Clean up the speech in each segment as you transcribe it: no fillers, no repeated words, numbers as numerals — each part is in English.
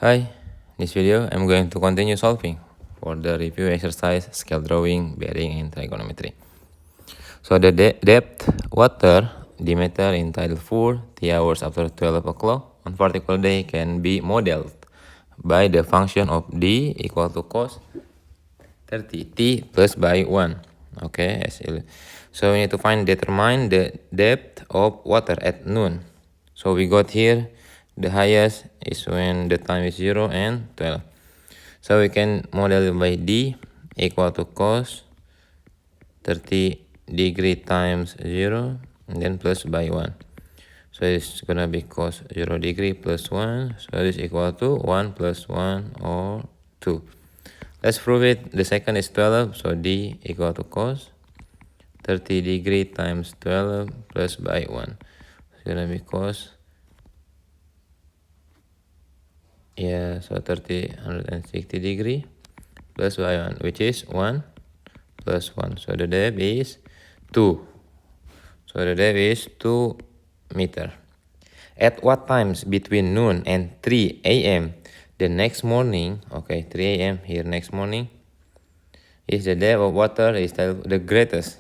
Hi, in this video I'm going to continue solving for the review exercise scale drawing, bearing, and trigonometry. So the depth water diameter in tile 4 t hours after 12 o'clock on particular day can be modeled by the function of d equal to cos 30 t plus by 1. Okay, so we need to determine the depth of water at noon. So we got here the highest is when the time is 0 and 12. So we can model it by d equal to cos 30 degree times 0 and then plus by 1. So it's gonna be cos 0 degree plus 1. So this is equal to 1 plus 1 or 2. Let's prove it. The second is 12. So d equal to cos 30 degree times 12 plus by 1. It's gonna be cos, so 160 degree plus by 1, which is 1 plus 1. So the depth is 2. So the depth is 2 meter. At what times between noon and 3 a.m. the next morning, okay, 3 a.m. here next morning, is the depth of water is the greatest,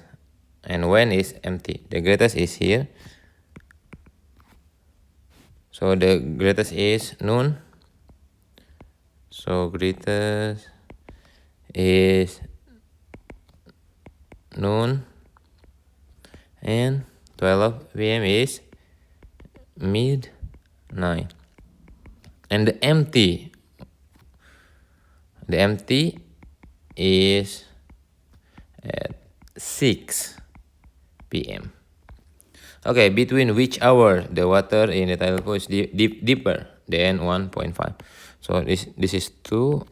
and when is empty? The greatest is here. So the greatest is noon. So greatest is noon and 12 p.m. is midnight. And the empty is at 6 p.m. Okay, between which hour the water in the tidal pool is deeper than 1.5. So this is 2,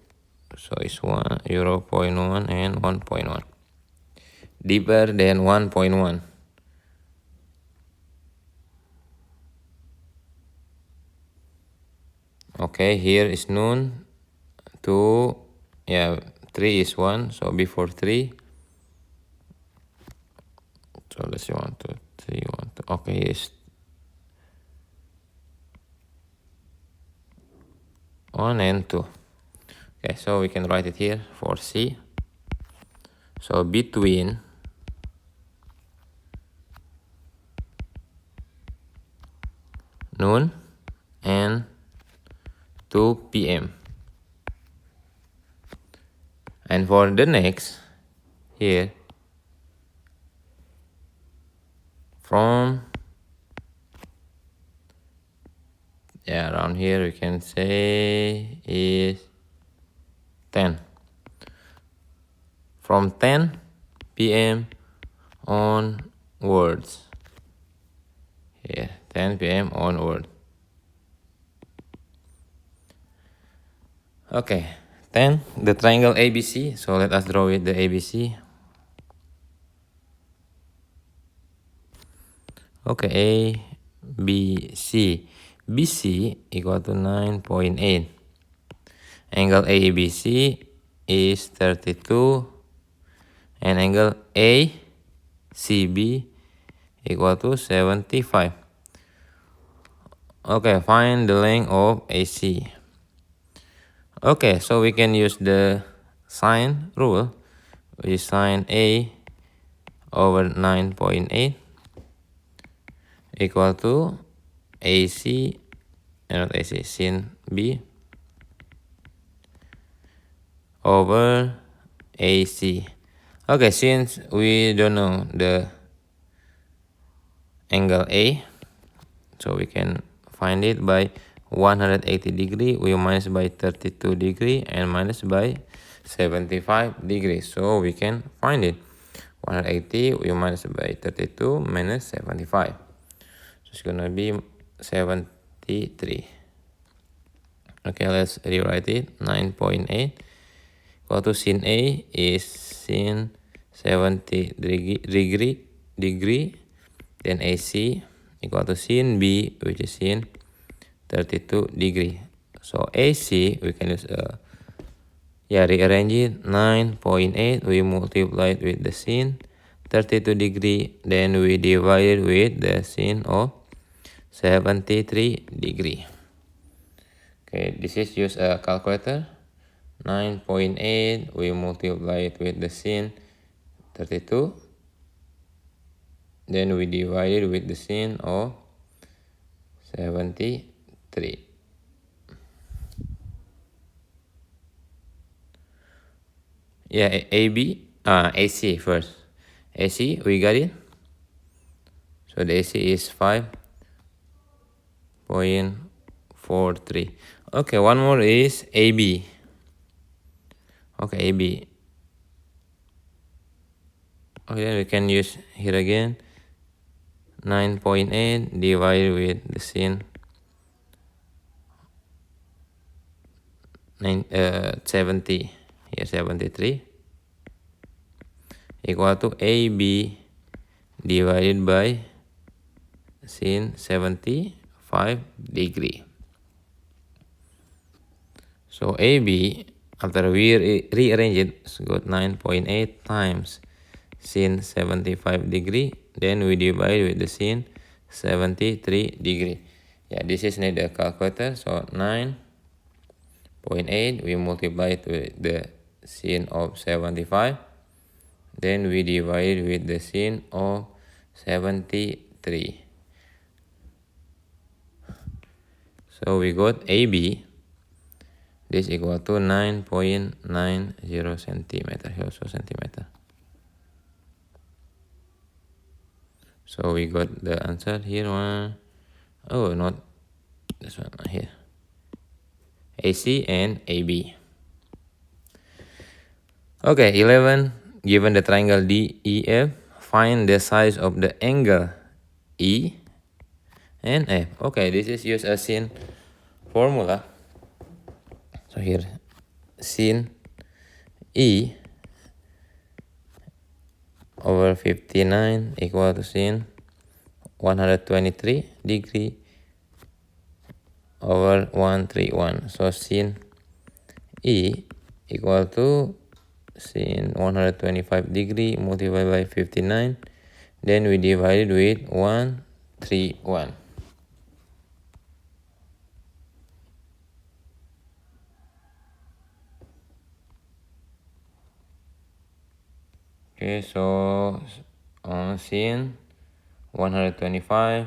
so it's 0.1 and 1.1. Deeper than 1.1. Okay, here is noon. 2, 3 is 1, so before 3. So let's see, 1, 2, 3, 1, 2. Okay, it's 1 and 2. Okay, so we can write it here for C. So between noon and 2 p.m. And for the next, here, from, around here we can say is 10. From 10 p.m. onwards. Here, 10 p.m. onward. Okay, then the triangle ABC. So let us draw it, the ABC. Okay, A, B, C. BC equal to 9.8. Angle ABC is 32. And angle ACB equal to 75. Okay, find the length of AC. Okay, so we can use the sine rule, which is sine A over 9.8 equal to AC, not AC, sin B over AC. Okay, since we don't know the angle A, so we can find it by 180 degree, we minus by 32 degree, and minus by 75 degrees. So we can find it. 180 we minus by 32 minus 75. So it's gonna be 73. Okay, let's rewrite it. 9.8 equal to sin A is sin 70 degree. Then AC equal to sin B, which is sin 32 degree. So AC we can use rearrange it. 9.8 we multiply it with the sin 32 degree, then we divide it with the sin of 73 degree. Okay, this is use a calculator. 9.8 we multiply it with the sin 32, then we divide it with the sin of 73. Yeah, AC first. AC, we got it. So the AC is 5.43. Okay, one more is AB. Okay, AB. Okay, then we can use here again. 9.8 divided with the sin 70. Here 73 equal to AB divided by sin 75 degree. So AB, after we rearrange it, it's got 9.8 times sin 75 degree. Then we divide with the sin 73 degree. Yeah, this is need a calculator. So 9.8 we multiply it with the sin of 75. Then we divide with the sin of 73. So we got AB. This equal to 9.90 centimeter. Here also centimeter. So we got the answer here one. Oh, not this one here. AC and AB. Okay, 11. Given the triangle DEF, find the size of the angle E and F. Okay, this is use a sin formula. So here, sin E over 59 equal to sin 123 degree over 131. So sin E equal to sin 125 degree multiplied by 59. Then we divide it with 131. Okay, so on sin 125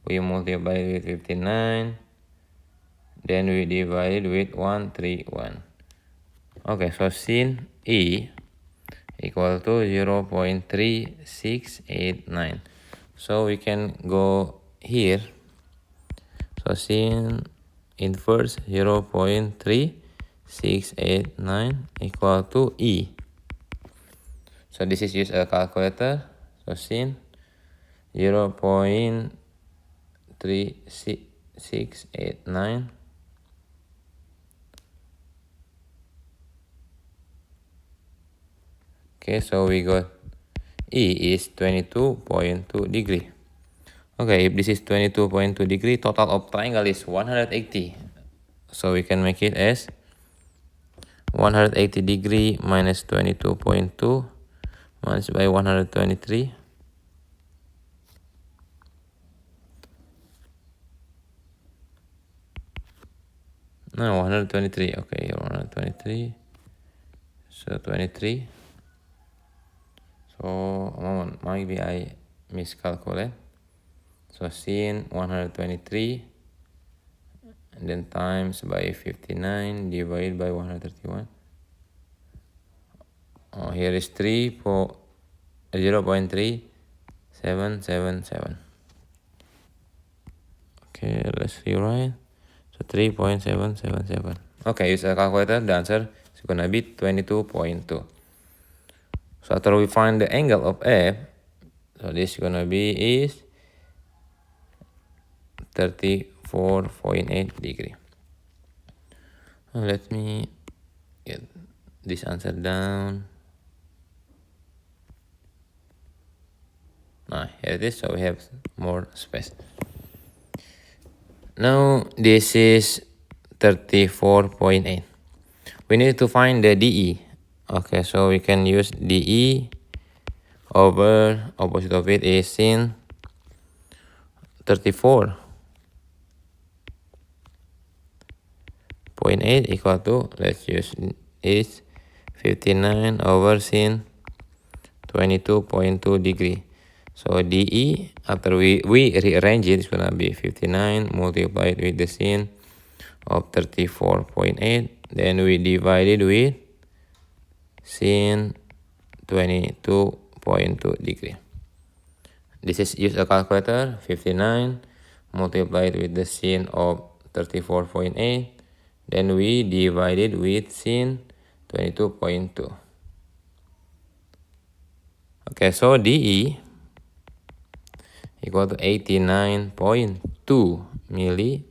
we multiply with 59, then we divide with 131. Okay, so sin E equal to 0.3689. So we can go here. So sin inverse 0.3689 equal to E. So this is use a calculator. So sin 0.3689. Okay, so we got E is 22.2 degree. Okay, if this is 22.2 degree, total of triangle is 180. So we can make it as 180 degree minus 22.2 minus by 123. No, 123. Okay, 123. So 23. So a moment, maybe I miscalculate. So sin 123 and then times by 59 divided by 131. Oh, here is 0.3777. Okay, let's rewrite. So 3.777. Okay, use a calculator. The answer is gonna be 22.2. So after we find the angle of F, so this is gonna be is 34.8 degree. Let me get this answer down. Here it is. So we have more space. Now this is 34.8. We need to find the DE. Okay, so we can use DE over opposite of it is sin 34. 0.8 equal to, let's use is 59 over sin 22.2 degree. So DE, after we rearrange it, it's gonna be 59 multiplied with the sin of 34.8. Then we divide it with sin 22.2 degree. This is use a calculator. 59 multiplied with the sin of 34.8. Then we divide it with sin 22.2. Okay, so DE equal to 89.2 milli